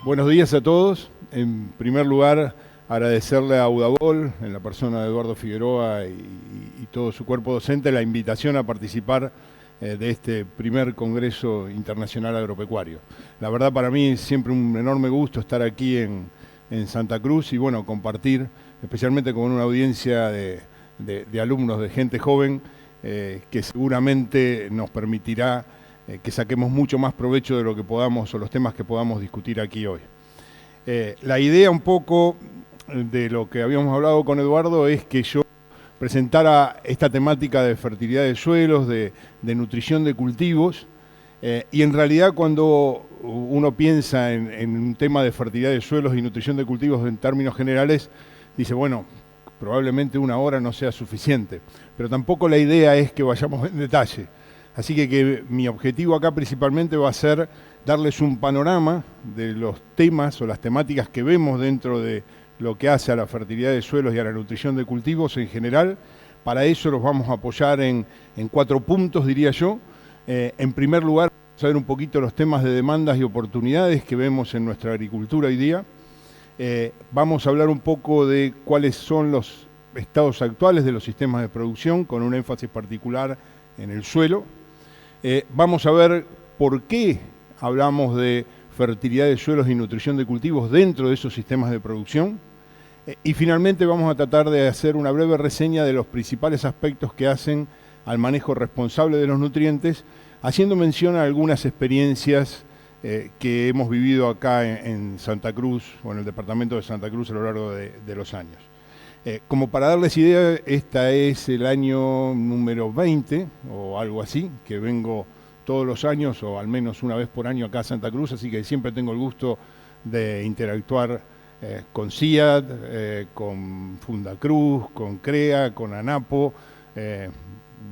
Buenos días a todos. En primer lugar, agradecerle a Udabol, en la persona de Eduardo Figueroa y todo su cuerpo docente, la invitación a participar de este primer Congreso Internacional Agropecuario. La verdad, para mí es siempre un enorme gusto estar aquí en Santa Cruz y bueno, compartir, especialmente con una audiencia de alumnos, de gente joven, que seguramente nos permitirá que saquemos mucho más provecho de lo que podamos o los temas que podamos discutir aquí hoy. La idea un poco de lo que habíamos hablado con Eduardo es que yo presentara esta temática de fertilidad de suelos, de nutrición de cultivos, y en realidad cuando uno piensa en un tema de fertilidad de suelos y nutrición de cultivos en términos generales, dice, bueno, probablemente una hora no sea suficiente, pero tampoco la idea es que vayamos en detalle. Así que mi objetivo acá principalmente va a ser darles un panorama de los temas o las temáticas que vemos dentro de lo que hace a la fertilidad de suelos y a la nutrición de cultivos en general. Para eso los vamos a apoyar en 4 puntos, diría yo. En primer lugar, vamos a ver un poquito los temas de demandas y oportunidades que vemos en nuestra agricultura hoy día. Vamos a hablar un poco de cuáles son los estados actuales de los sistemas de producción, con un énfasis particular en el suelo. Vamos a ver por qué hablamos de fertilidad de suelos y nutrición de cultivos dentro de esos sistemas de producción. Y finalmente vamos a tratar de hacer una breve reseña de los principales aspectos que hacen al manejo responsable de los nutrientes, haciendo mención a algunas experiencias que hemos vivido acá en Santa Cruz o en el departamento de Santa Cruz a lo largo de los años. Como para darles idea, este es el año número 20 o algo así, que vengo todos los años o al menos una vez por año acá a Santa Cruz, así que siempre tengo el gusto de interactuar con CIAD, con Fundacruz, con CREA, con ANAPO.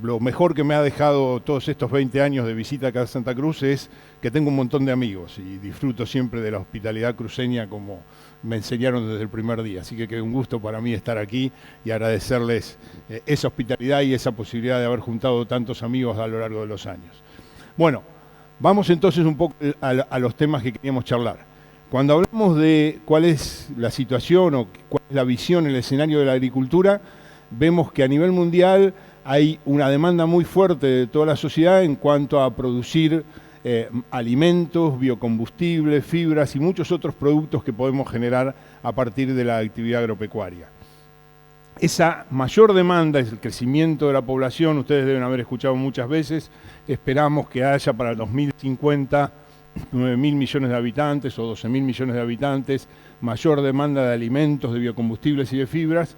Lo mejor que me ha dejado todos estos 20 años de visita acá a Santa Cruz es que tengo un montón de amigos y disfruto siempre de la hospitalidad cruceña como me enseñaron desde el primer día. Así que es un gusto para mí estar aquí y agradecerles esa hospitalidad y esa posibilidad de haber juntado tantos amigos a lo largo de los años. Bueno, vamos entonces un poco a los temas que queríamos charlar. Cuando hablamos de cuál es la situación o cuál es la visión en el escenario de la agricultura, vemos que a nivel mundial hay una demanda muy fuerte de toda la sociedad en cuanto a producir alimentos, biocombustibles, fibras y muchos otros productos que podemos generar a partir de la actividad agropecuaria. Esa mayor demanda es el crecimiento de la población, ustedes deben haber escuchado muchas veces, esperamos que haya para el 2050 9.000 millones de habitantes o 12.000 millones de habitantes, mayor demanda de alimentos, de biocombustibles y de fibras.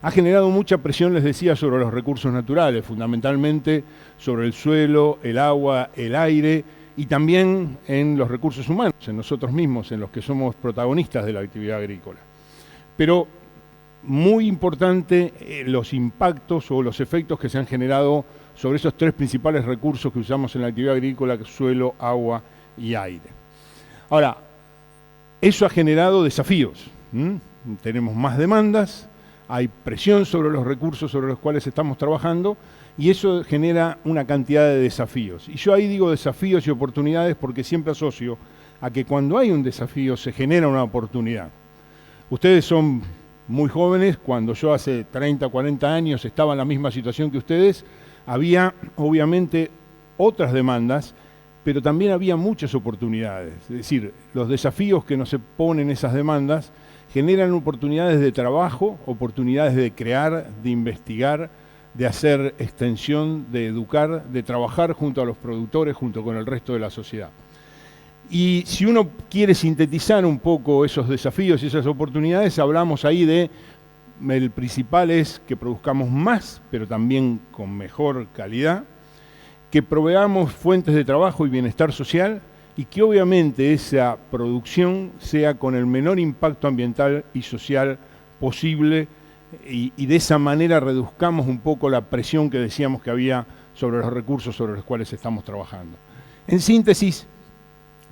Ha generado mucha presión, les decía, sobre los recursos naturales, fundamentalmente sobre el suelo, el agua, el aire y también en los recursos humanos, en nosotros mismos, en los que somos protagonistas de la actividad agrícola. Pero muy importante los impactos o los efectos que se han generado sobre esos 3 principales recursos que usamos en la actividad agrícola, suelo, agua y aire. Ahora, eso ha generado desafíos. Tenemos más demandas, hay presión sobre los recursos sobre los cuales estamos trabajando y eso genera una cantidad de desafíos. Y yo ahí digo desafíos y oportunidades porque siempre asocio a que cuando hay un desafío se genera una oportunidad. Ustedes son muy jóvenes, cuando yo hace 30, 40 años estaba en la misma situación que ustedes, había obviamente otras demandas, pero también había muchas oportunidades. Es decir, los desafíos que nos ponen esas demandas generan oportunidades de trabajo, oportunidades de crear, de investigar, de hacer extensión, de educar, de trabajar junto a los productores, junto con el resto de la sociedad. Y si uno quiere sintetizar un poco esos desafíos y esas oportunidades, hablamos ahí de, el principal es que produzcamos más, pero también con mejor calidad, que proveamos fuentes de trabajo y bienestar social y que obviamente esa producción sea con el menor impacto ambiental y social posible y de esa manera reduzcamos un poco la presión que decíamos que había sobre los recursos sobre los cuales estamos trabajando. En síntesis,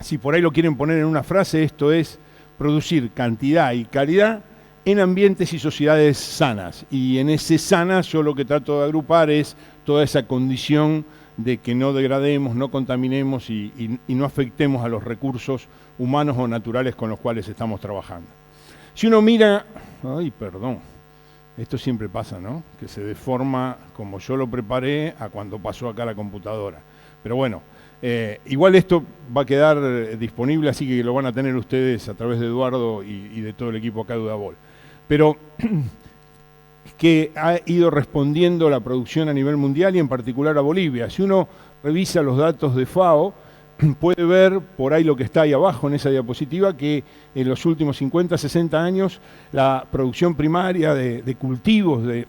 si por ahí lo quieren poner en una frase, esto es producir cantidad y calidad en ambientes y sociedades sanas. Y en ese sanas yo lo que trato de agrupar es toda esa condición de que no degrademos, no contaminemos y no afectemos a los recursos humanos o naturales con los cuales estamos trabajando. Si uno mira, ay, perdón, esto siempre pasa, ¿no? Que se deforma como yo lo preparé a cuando pasó acá la computadora. Pero bueno, igual esto va a quedar disponible, así que lo van a tener ustedes a través de Eduardo y de todo el equipo acá de Udabol. Pero que ha ido respondiendo la producción a nivel mundial y en particular a Bolivia. Si uno revisa los datos de FAO, puede ver por ahí lo que está ahí abajo en esa diapositiva, que en los últimos 50, 60 años la producción primaria de cultivos, de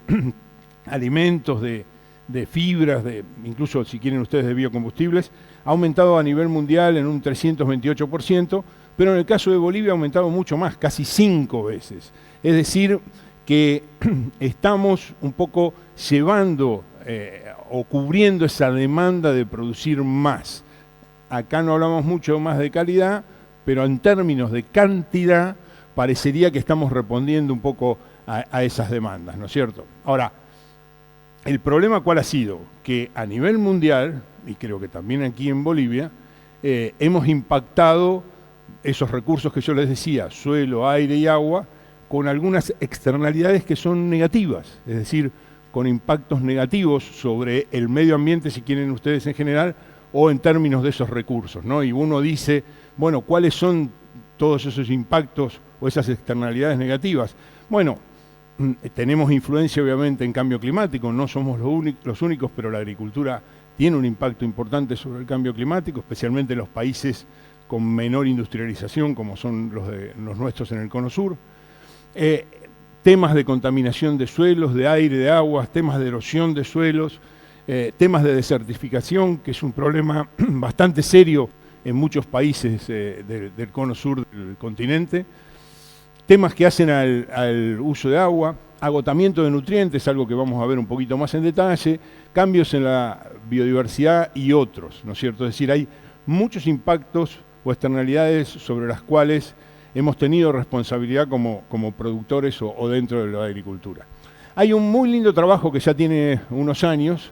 alimentos, de fibras, incluso si quieren ustedes de biocombustibles, ha aumentado a nivel mundial en un 328%, pero en el caso de Bolivia ha aumentado mucho más, casi 5 veces. Es decir, que estamos un poco llevando o cubriendo esa demanda de producir más. Acá no hablamos mucho más de calidad, pero en términos de cantidad parecería que estamos respondiendo un poco a esas demandas, ¿no es cierto? Ahora, el problema ¿cuál ha sido? Que a nivel mundial, y creo que también aquí en Bolivia, hemos impactado esos recursos que yo les decía, suelo, aire y agua, con algunas externalidades que son negativas, es decir, con impactos negativos sobre el medio ambiente, si quieren ustedes en general, o en términos de esos recursos, ¿no? Y uno dice, bueno, ¿cuáles son todos esos impactos o esas externalidades negativas? Bueno, tenemos influencia obviamente en cambio climático, no somos los únicos, pero la agricultura tiene un impacto importante sobre el cambio climático, especialmente en los países con menor industrialización, como son los nuestros en el Cono Sur. Temas de contaminación de suelos, de aire, de aguas, temas de erosión de suelos, temas de desertificación, que es un problema bastante serio en muchos países del Cono Sur del continente, temas que hacen al uso de agua, agotamiento de nutrientes, algo que vamos a ver un poquito más en detalle, cambios en la biodiversidad y otros, ¿no es cierto? Es decir, hay muchos impactos o externalidades sobre las cuales hemos tenido responsabilidad como productores o dentro de la agricultura. Hay un muy lindo trabajo que ya tiene unos años,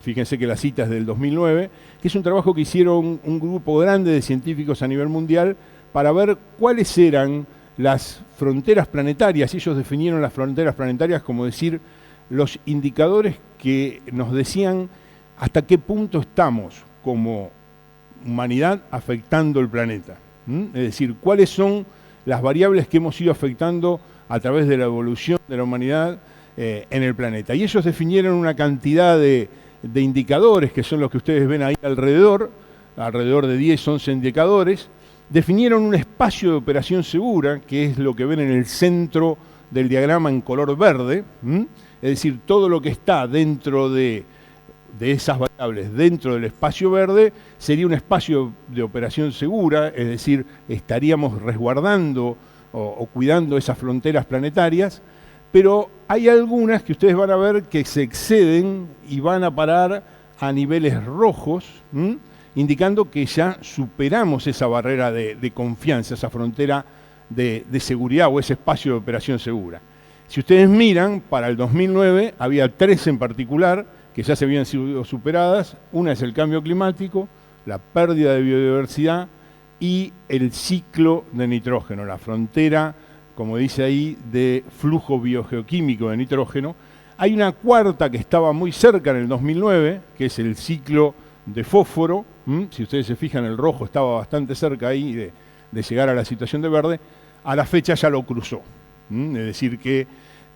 fíjense que la cita es del 2009, que es un trabajo que hicieron un grupo grande de científicos a nivel mundial para ver cuáles eran las fronteras planetarias. Ellos definieron las fronteras planetarias como decir los indicadores que nos decían hasta qué punto estamos como humanidad afectando el planeta. Es decir, cuáles son las variables que hemos ido afectando a través de la evolución de la humanidad en el planeta. Y ellos definieron una cantidad de indicadores, que son los que ustedes ven ahí alrededor de 10, 11 indicadores. Definieron un espacio de operación segura, que es lo que ven en el centro del diagrama en color verde, es decir, todo lo que está dentro de esas variables, dentro del espacio verde, sería un espacio de operación segura, es decir, estaríamos resguardando o cuidando esas fronteras planetarias, pero hay algunas que ustedes van a ver que se exceden y van a parar a niveles rojos, indicando que ya superamos esa barrera de confianza, esa frontera de seguridad o ese espacio de operación segura. Si ustedes miran, para el 2009 había 3 en particular que ya se habían sido superadas. Una es el cambio climático, la pérdida de biodiversidad y el ciclo de nitrógeno, la frontera, como dice ahí, de flujo biogeoquímico de nitrógeno. Hay una cuarta que estaba muy cerca en el 2009, que es el ciclo de fósforo. Si ustedes se fijan, el rojo estaba bastante cerca ahí de llegar a la situación de verde. A la fecha ya lo cruzó. Es decir que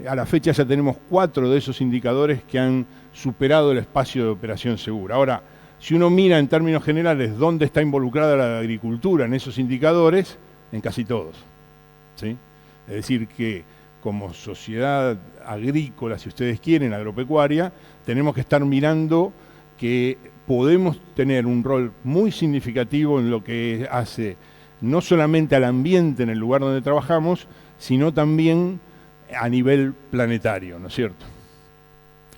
a la fecha ya tenemos 4 de esos indicadores que han superado el espacio de operación segura. Ahora, si uno mira en términos generales dónde está involucrada la agricultura en esos indicadores, en casi todos, ¿sí? Es decir que como sociedad agrícola, si ustedes quieren, agropecuaria, tenemos que estar mirando que podemos tener un rol muy significativo en lo que hace no solamente al ambiente en el lugar donde trabajamos, sino también a nivel planetario, ¿no es cierto?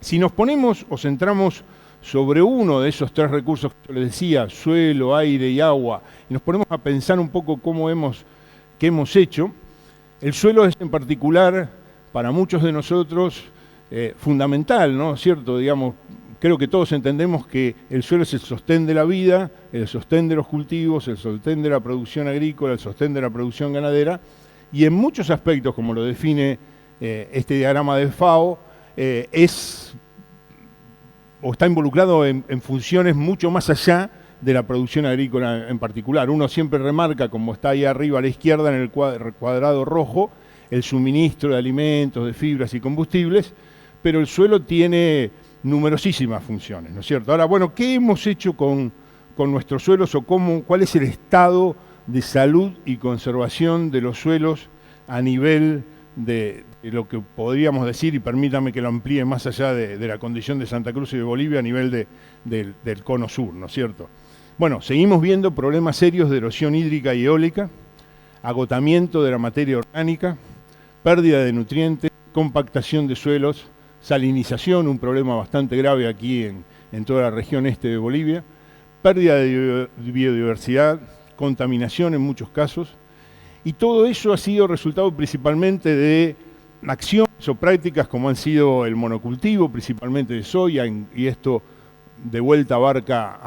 Si nos ponemos o centramos sobre uno de esos 3 recursos que yo les decía, suelo, aire y agua, y nos ponemos a pensar un poco qué hemos hecho, el suelo es en particular para muchos de nosotros fundamental, ¿no es cierto? Digamos, creo que todos entendemos que el suelo es el sostén de la vida, el sostén de los cultivos, el sostén de la producción agrícola, el sostén de la producción ganadera, y en muchos aspectos, como lo define este diagrama de FAO, está involucrado en funciones mucho más allá de la producción agrícola en particular. Uno siempre remarca, como está ahí arriba a la izquierda en el cuadrado rojo, el suministro de alimentos, de fibras y combustibles, pero el suelo tiene numerosísimas funciones, ¿no es cierto? Ahora, bueno, ¿qué hemos hecho con nuestros suelos o cuál es el estado de salud y conservación de los suelos a nivel de lo que podríamos decir, y permítame que lo amplíe más allá de la condición de Santa Cruz y de Bolivia a nivel del cono sur, ¿no es cierto? Bueno, seguimos viendo problemas serios de erosión hídrica y eólica, agotamiento de la materia orgánica, pérdida de nutrientes, compactación de suelos, salinización, un problema bastante grave aquí en toda la región este de Bolivia, pérdida de biodiversidad, contaminación en muchos casos, y todo eso ha sido resultado principalmente de acciones o prácticas como han sido el monocultivo, principalmente de soya, y esto de vuelta abarca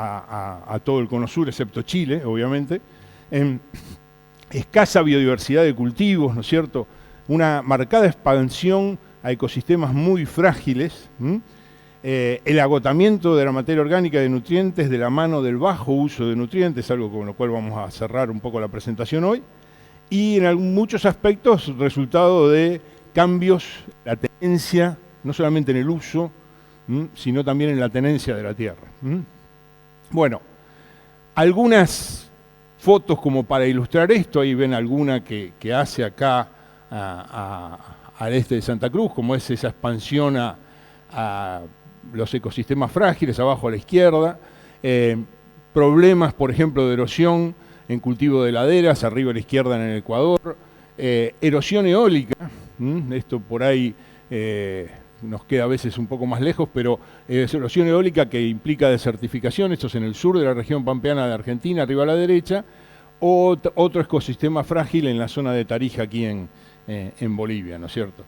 a todo el cono sur, excepto Chile, obviamente, escasa biodiversidad de cultivos, ¿no es cierto?, una marcada expansión a ecosistemas muy frágiles, el agotamiento de la materia orgánica de nutrientes de la mano del bajo uso de nutrientes, algo con lo cual vamos a cerrar un poco la presentación hoy, y en muchos aspectos resultado de cambios, la tenencia, no solamente en el uso, sino también en la tenencia de la tierra. Bueno, algunas fotos como para ilustrar esto, ahí ven alguna que hace acá al este de Santa Cruz, como es esa expansión a los ecosistemas frágiles, abajo a la izquierda, problemas, por ejemplo, de erosión en cultivo de laderas, arriba a la izquierda en el Ecuador, erosión eólica, esto por ahí nos queda a veces un poco más lejos, pero es erosión eólica que implica desertificación, esto es en el sur de la región pampeana de Argentina, arriba a la derecha, otro ecosistema frágil en la zona de Tarija aquí en Bolivia, ¿no es cierto?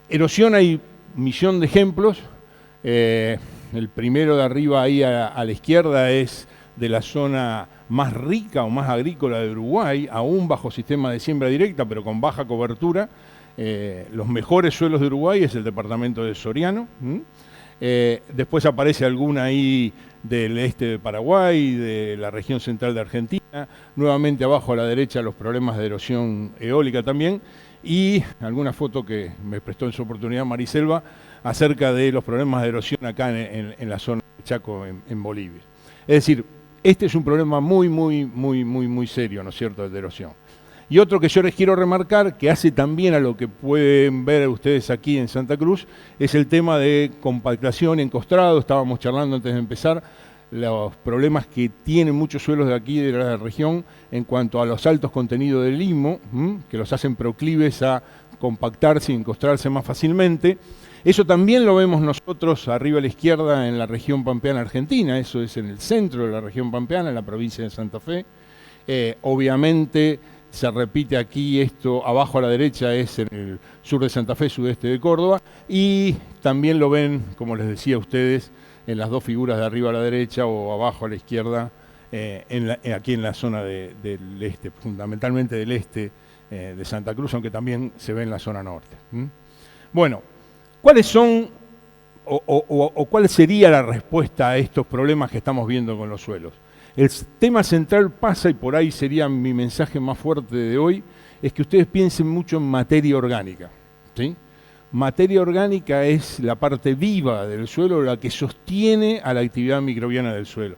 Erosión hay un millón de ejemplos, el primero de arriba ahí a la izquierda es de la zona más rica o más agrícola de Uruguay, aún bajo sistema de siembra directa, pero con baja cobertura. Los mejores suelos de Uruguay es el departamento de Soriano. Después aparece alguna ahí del este de Paraguay, de la región central de Argentina. Nuevamente abajo a la derecha los problemas de erosión eólica también. Y alguna foto que me prestó en su oportunidad Mariselva acerca de los problemas de erosión acá en la zona de Chaco, en Bolivia. Es decir, este es un problema muy serio, ¿no es cierto?, de erosión. Y otro que yo les quiero remarcar, que hace también a lo que pueden ver ustedes aquí en Santa Cruz, es el tema de compactación y encostrado. Estábamos charlando antes de empezar, los problemas que tienen muchos suelos de aquí, de la región, en cuanto a los altos contenidos de limo, que los hacen proclives a compactarse y encostrarse más fácilmente. Eso también lo vemos nosotros arriba a la izquierda en la región pampeana argentina, eso es en el centro de la región pampeana, en la provincia de Santa Fe. Obviamente se repite aquí esto, abajo a la derecha es en el sur de Santa Fe, sudeste de Córdoba, y también lo ven, como les decía a ustedes, en las dos figuras de arriba a la derecha o abajo a la izquierda, aquí en la zona del este, fundamentalmente del este de Santa Cruz, aunque también se ve en la zona norte. Bueno, ¿cuáles son o cuál sería la respuesta a estos problemas que estamos viendo con los suelos? El tema central pasa, y por ahí sería mi mensaje más fuerte de hoy, es que ustedes piensen mucho en materia orgánica, ¿sí? Materia orgánica es la parte viva del suelo, la que sostiene a la actividad microbiana del suelo.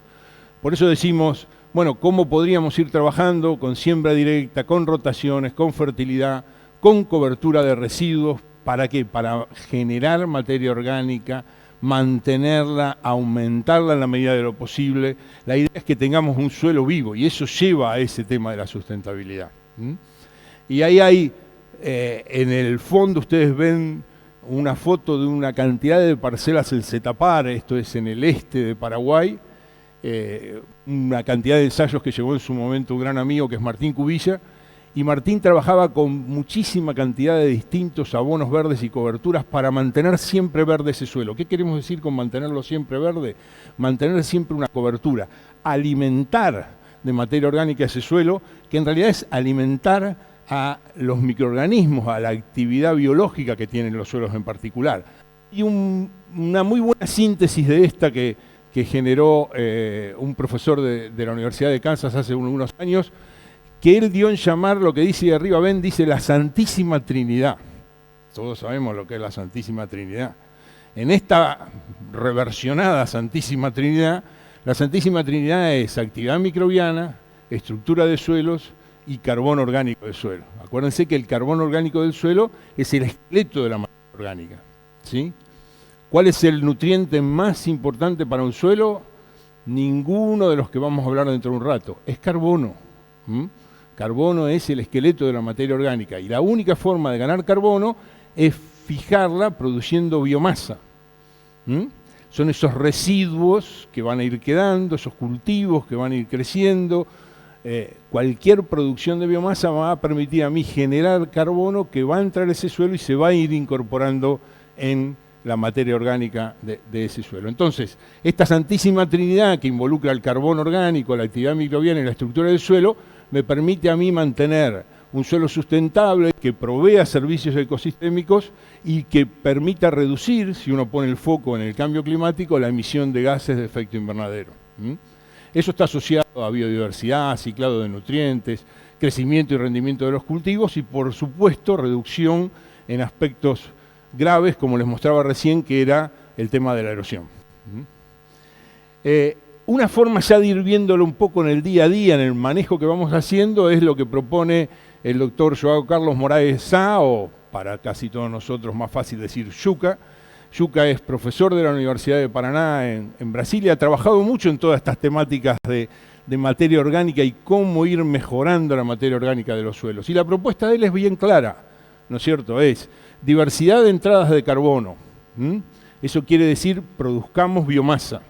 Por eso decimos, bueno, ¿cómo podríamos ir trabajando con siembra directa, con rotaciones, con fertilidad, con cobertura de residuos? ¿Para qué? Para generar materia orgánica, mantenerla, aumentarla en la medida de lo posible. La idea es que tengamos un suelo vivo y eso lleva a ese tema de la sustentabilidad. Y ahí hay, en el fondo ustedes ven una foto de una cantidad de parcelas en Zetapar, esto es en el este de Paraguay, una cantidad de ensayos que llevó en su momento un gran amigo que es Martín Cubilla, y Martín trabajaba con muchísima cantidad de distintos abonos verdes y coberturas para mantener siempre verde ese suelo. ¿Qué queremos decir con mantenerlo siempre verde? Mantener siempre una cobertura, alimentar de materia orgánica ese suelo, que en realidad es alimentar a los microorganismos, a la actividad biológica que tienen los suelos en particular. Y una muy buena síntesis de esta que generó un profesor de la Universidad de Kansas hace unos años, que él dio en llamar lo que dice de arriba, ven, dice la Santísima Trinidad. Todos sabemos lo que es la Santísima Trinidad. En esta reversionada Santísima Trinidad, la Santísima Trinidad es actividad microbiana, estructura de suelos y carbono orgánico del suelo. Acuérdense que el carbono orgánico del suelo es el esqueleto de la materia orgánica, ¿sí? ¿Cuál es el nutriente más importante para un suelo? Ninguno de los que vamos a hablar dentro de un rato. Es carbono. Carbono es el esqueleto de la materia orgánica y la única forma de ganar carbono es fijarla produciendo biomasa. Son esos residuos que van a ir quedando, esos cultivos que van a ir creciendo. Cualquier producción de biomasa va a permitir a mí generar carbono que va a entrar a ese suelo y se va a ir incorporando en la materia orgánica de ese suelo. Entonces, esta Santísima Trinidad que involucra el carbono orgánico, la actividad microbiana y la estructura del suelo, me permite a mí mantener un suelo sustentable que provea servicios ecosistémicos y que permita reducir, si uno pone el foco en el cambio climático, la emisión de gases de efecto invernadero. Eso está asociado a biodiversidad, ciclado de nutrientes, crecimiento y rendimiento de los cultivos y, por supuesto, reducción en aspectos graves, como les mostraba recién, que era el tema de la erosión. Una forma ya de ir viéndolo un poco en el día a día, en el manejo que vamos haciendo, es lo que propone el doctor João Carlos Moraes Sá, o para casi todos nosotros más fácil decir Yuca. Yuca es profesor de la Universidad de Paraná en Brasilia, ha trabajado mucho en todas estas temáticas de materia orgánica y cómo ir mejorando la materia orgánica de los suelos. Y la propuesta de él es bien clara, ¿no es cierto? Es diversidad de entradas de carbono. Eso quiere decir produzcamos biomasa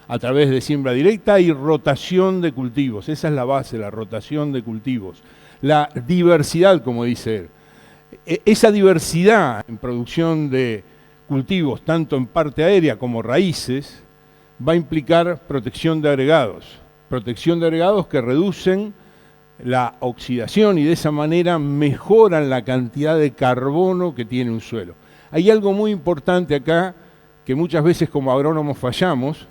a través de siembra directa y rotación de cultivos. Esa es la base, la rotación de cultivos. La diversidad, como dice él. Esa diversidad en producción de cultivos, tanto en parte aérea como raíces, va a implicar protección de agregados. Protección de agregados que reducen la oxidación y de esa manera mejoran la cantidad de carbono que tiene un suelo. Hay algo muy importante acá que muchas veces como agrónomos fallamos,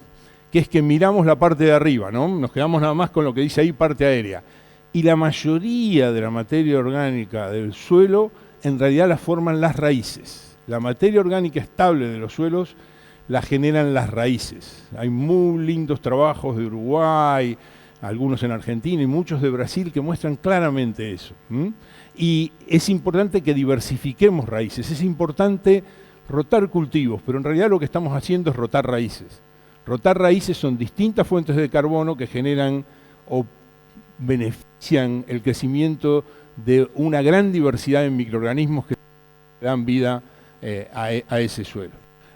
que es que miramos la parte de arriba, ¿no? Nos quedamos nada más con lo que dice ahí parte aérea. Y la mayoría de la materia orgánica del suelo en realidad la forman las raíces. La materia orgánica estable de los suelos la generan las raíces. Hay muy lindos trabajos de Uruguay, algunos en Argentina y muchos de Brasil que muestran claramente eso. Y es importante que diversifiquemos raíces, es importante rotar cultivos, pero en realidad lo que estamos haciendo es rotar raíces. Rotar raíces son distintas fuentes de carbono que generan o benefician el crecimiento de una gran diversidad de microorganismos que dan vida a ese suelo.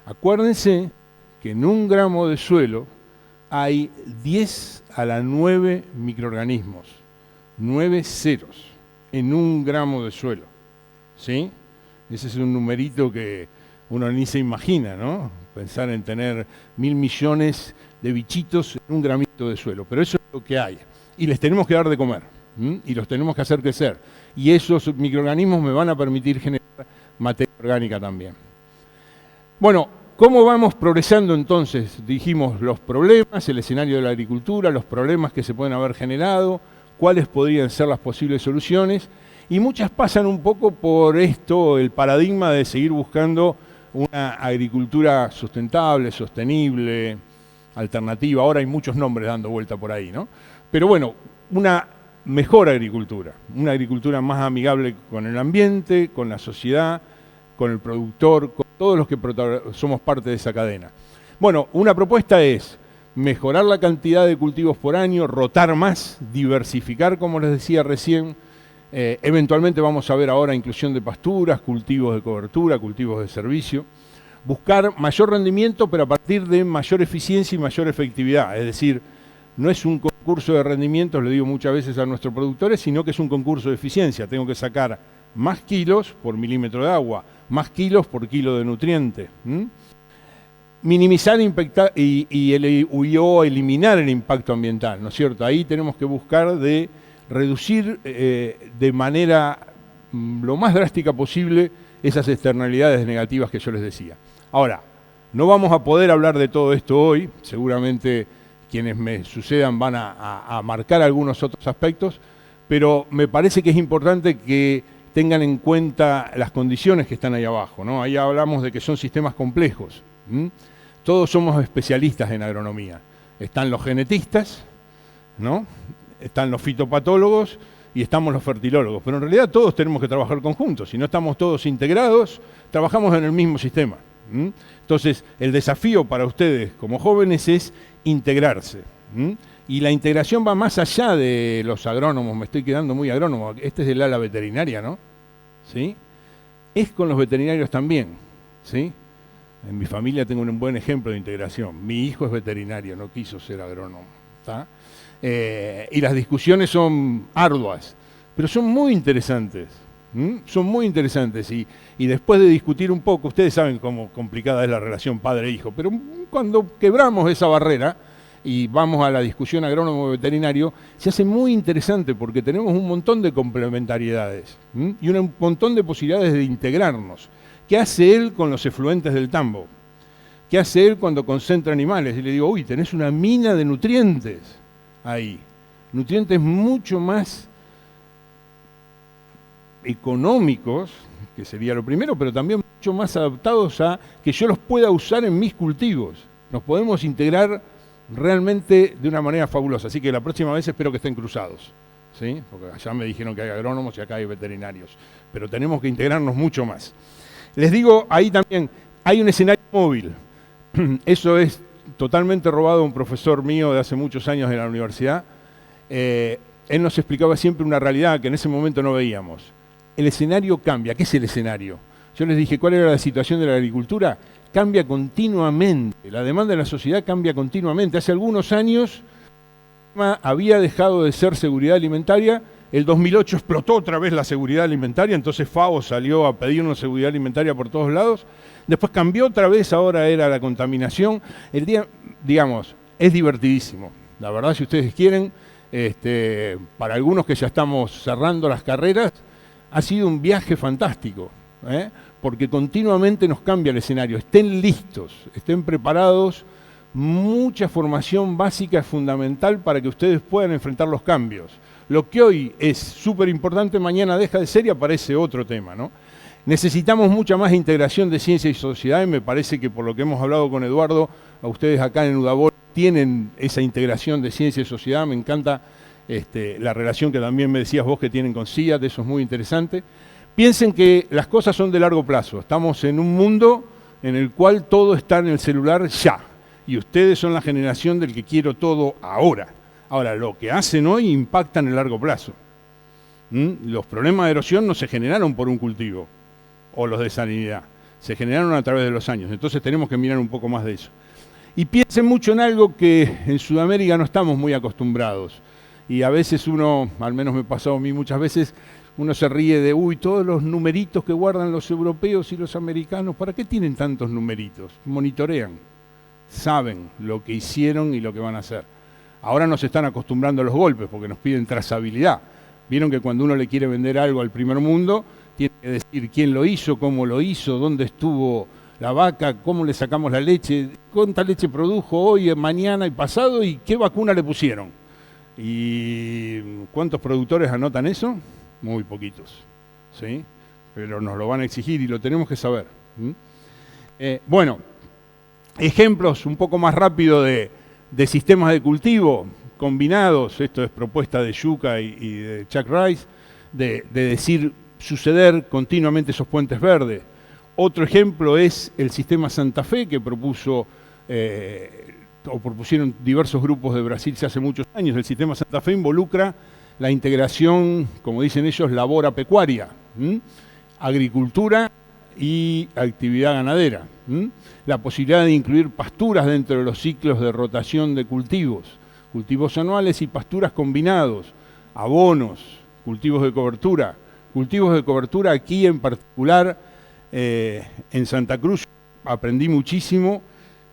Acuérdense que en 1 gramo de suelo hay 10 a la 9 microorganismos, 9 ceros en 1 gramo de suelo, ¿sí? Ese es un numerito que uno ni se imagina, ¿no? Pensar en tener 1.000 millones de bichitos en 1 gramito de suelo, pero eso es lo que hay. Y les tenemos que dar de comer, y los tenemos que hacer crecer. Y esos microorganismos me van a permitir generar materia orgánica también. Bueno, ¿cómo vamos progresando entonces? Dijimos los problemas, el escenario de la agricultura, los problemas que se pueden haber generado, cuáles podrían ser las posibles soluciones, y muchas pasan un poco por esto, el paradigma de seguir buscando una agricultura sustentable, sostenible, alternativa. Ahora hay muchos nombres dando vuelta por ahí, ¿no? Pero bueno, una mejor agricultura, una agricultura más amigable con el ambiente, con la sociedad, con el productor, con todos los que somos parte de esa cadena. Bueno, una propuesta es mejorar la cantidad de cultivos por año, rotar más, diversificar, como les decía recién. Eventualmente vamos a ver ahora inclusión de pasturas, cultivos de cobertura, cultivos de servicio. Buscar mayor rendimiento, pero a partir de mayor eficiencia y mayor efectividad. Es decir, no es un concurso de rendimientos, le digo muchas veces a nuestros productores, sino que es un concurso de eficiencia. Tengo que sacar más kilos por milímetro de agua, más kilos por kilo de nutriente. Minimizar o eliminar el impacto ambiental, ¿no es cierto? Ahí tenemos que buscar de reducir de manera lo más drástica posible esas externalidades negativas que yo les decía. Ahora, no vamos a poder hablar de todo esto hoy, seguramente quienes me sucedan van a marcar algunos otros aspectos, pero me parece que es importante que tengan en cuenta las condiciones que están ahí abajo, ¿no? Ahí hablamos de que son sistemas complejos. Todos somos especialistas en agronomía. Están los genetistas, ¿no? Están los fitopatólogos y estamos los fertilólogos. Pero en realidad todos tenemos que trabajar conjuntos. Si no estamos todos integrados, trabajamos en el mismo sistema. Entonces, el desafío para ustedes como jóvenes es integrarse. Y la integración va más allá de los agrónomos. Me estoy quedando muy agrónomo. Este es el ala veterinaria, ¿no? ¿Sí? Es con los veterinarios también, ¿sí? En mi familia tengo un buen ejemplo de integración. Mi hijo es veterinario, no quiso ser agrónomo. ¿Tá? Y las discusiones son arduas, pero son muy interesantes. Son muy interesantes. Y después de discutir un poco, ustedes saben cómo complicada es la relación padre-hijo, pero cuando quebramos esa barrera y vamos a la discusión agrónomo-veterinario, se hace muy interesante porque tenemos un montón de complementariedades y un montón de posibilidades de integrarnos. ¿Qué hace él con los efluentes del tambo? ¿Qué hace él cuando concentra animales? Y le digo, uy, tenés una mina de nutrientes ahí. Nutrientes mucho más económicos, que sería lo primero, pero también mucho más adaptados a que yo los pueda usar en mis cultivos. Nos podemos integrar realmente de una manera fabulosa. Así que la próxima vez espero que estén cruzados, ¿sí? Porque allá me dijeron que hay agrónomos y acá hay veterinarios. Pero tenemos que integrarnos mucho más. Les digo, ahí también hay un escenario móvil. Eso es totalmente robado a un profesor mío de hace muchos años en la universidad. Él nos explicaba siempre una realidad que en ese momento no veíamos. El escenario cambia. ¿Qué es el escenario? Yo les dije, ¿cuál era la situación de la agricultura? Cambia continuamente. La demanda de la sociedad cambia continuamente. Hace algunos años había dejado de ser seguridad alimentaria. El 2008 explotó otra vez la seguridad alimentaria, entonces FAO salió a pedirnos seguridad alimentaria por todos lados. Después cambió otra vez, ahora era la contaminación. El día, digamos, es divertidísimo. La verdad, si ustedes quieren, para algunos que ya estamos cerrando las carreras, ha sido un viaje fantástico, porque continuamente nos cambia el escenario. Estén listos, estén preparados. Mucha formación básica es fundamental para que ustedes puedan enfrentar los cambios. Lo que hoy es súper importante, mañana deja de ser y aparece otro tema, ¿no? Necesitamos mucha más integración de ciencia y sociedad y me parece que por lo que hemos hablado con Eduardo, a ustedes acá en Udabol tienen esa integración de ciencia y sociedad. Me encanta la relación que también me decías vos que tienen con CIAT, eso es muy interesante. Piensen que las cosas son de largo plazo. Estamos en un mundo en el cual todo está en el celular ya. Y ustedes son la generación del que quiero todo ahora. Ahora, lo que hacen hoy impacta en el largo plazo. Los problemas de erosión no se generaron por un cultivo, o los de salinidad. Se generaron a través de los años. Entonces tenemos que mirar un poco más de eso. Y piensen mucho en algo que en Sudamérica no estamos muy acostumbrados. Y a veces uno, al menos me ha pasado a mí muchas veces, uno se ríe de, uy, todos los numeritos que guardan los europeos y los americanos, ¿para qué tienen tantos numeritos? Monitorean, saben lo que hicieron y lo que van a hacer. Ahora nos están acostumbrando a los golpes porque nos piden trazabilidad. Vieron que cuando uno le quiere vender algo al primer mundo, tiene que decir quién lo hizo, cómo lo hizo, dónde estuvo la vaca, cómo le sacamos la leche, cuánta leche produjo hoy, mañana y pasado y qué vacuna le pusieron. ¿Y cuántos productores anotan eso? Muy poquitos, ¿sí? Pero nos lo van a exigir y lo tenemos que saber. Bueno, ejemplos un poco más rápido de sistemas de cultivo combinados, esto es propuesta de Yucca y de Chuck Rice, de decir, suceder continuamente esos puentes verdes. Otro ejemplo es el sistema Santa Fe que propusieron diversos grupos de Brasil hace muchos años. El sistema Santa Fe involucra la integración, como dicen ellos, labora-pecuaria, agricultura y actividad ganadera. La posibilidad de incluir pasturas dentro de los ciclos de rotación de cultivos, cultivos anuales y pasturas combinados, abonos, cultivos de cobertura. Cultivos de cobertura aquí en particular, en Santa Cruz, aprendí muchísimo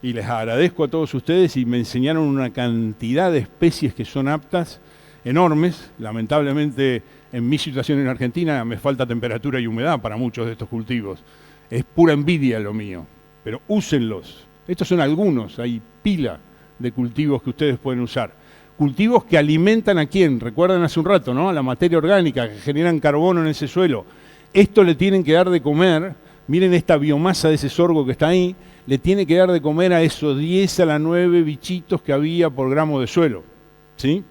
y les agradezco a todos ustedes y me enseñaron una cantidad de especies que son aptas, enormes. Lamentablemente en mi situación en Argentina me falta temperatura y humedad para muchos de estos cultivos. Es pura envidia lo mío, pero úsenlos. Estos son algunos, hay pila de cultivos que ustedes pueden usar. Cultivos que alimentan a quién, recuerdan hace un rato, ¿no? A la materia orgánica, que generan carbono en ese suelo. Esto le tienen que dar de comer, miren esta biomasa de ese sorgo que está ahí, le tiene que dar de comer a esos 10 a la 9 bichitos que había por gramo de suelo, ¿sí?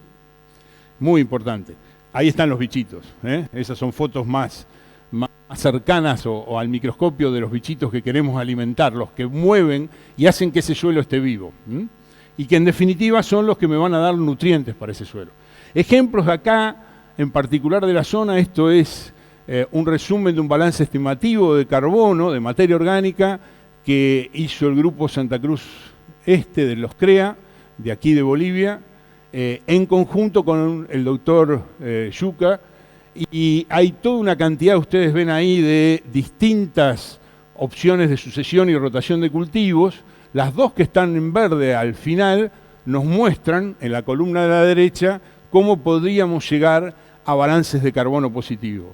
Muy importante. Ahí están los bichitos, ¿eh? Esas son fotos más cercanas o al microscopio de los bichitos que queremos alimentar, los que mueven y hacen que ese suelo esté vivo. Y que en definitiva son los que me van a dar nutrientes para ese suelo. Ejemplos de acá, en particular de la zona, esto es un resumen de un balance estimativo de carbono, de materia orgánica, que hizo el Grupo Santa Cruz de los CREA, de aquí de Bolivia, en conjunto con el doctor Yuca, y hay toda una cantidad, ustedes ven ahí, de distintas opciones de sucesión y rotación de cultivos. Las dos que están en verde al final nos muestran, en la columna de la derecha, cómo podríamos llegar a balances de carbono positivo.